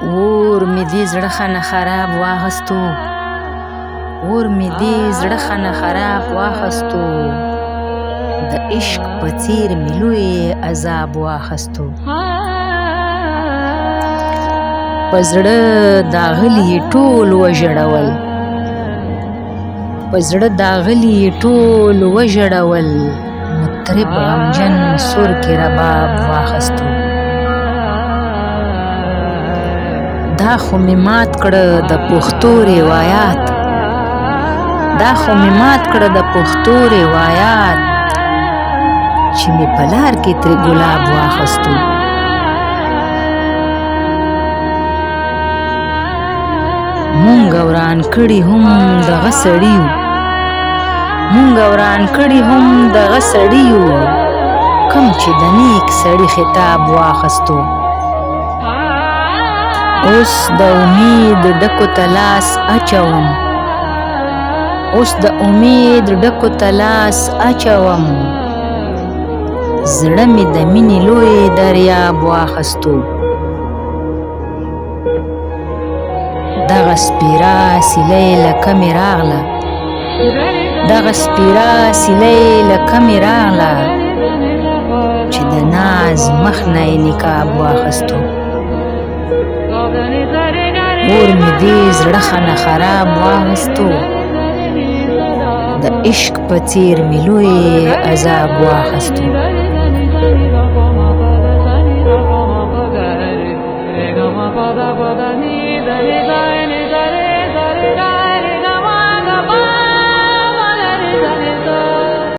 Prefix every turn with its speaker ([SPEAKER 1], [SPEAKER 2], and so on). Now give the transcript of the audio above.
[SPEAKER 1] اور مې دې زړه خانه خراب واخیستو، اور مې دې زړه خانه خراب واخیستو، د عشق په څېر مې لوی عذاب واخیستو. په زړه داغلي یې ټول وژړول، په زړه داغلي یې ټول وژړول، مطرب غمجن سور کې رباب واخیستو. دا خو مې مات کړه د پښتو روایات، دا خو مې مات کړه د پښتو روایات، چې مې په لار کې ترې ګلاب واخیستو. مونږ وران کړي هم دغه سړي یو، مونږ وران کړي هم دغه سړي یو، کوم چې د نیک سړي خطاب واخیستو. اوس د امید ډکو ته لاس اچوم، اوس د امید ډکو ته لاس اچوم، زړه مې د مینې لوی دریاب واخیستو. دغه سپېره سیلۍ له کمې راغله، دغه سپېره سیلۍ له کمې راغله، چې د ناز مخ نه یې نقاب واخیستو. اور مې دې زړه خانه خراب واخیستو، د عشق په څېر مې لوی عذاب واخیستو.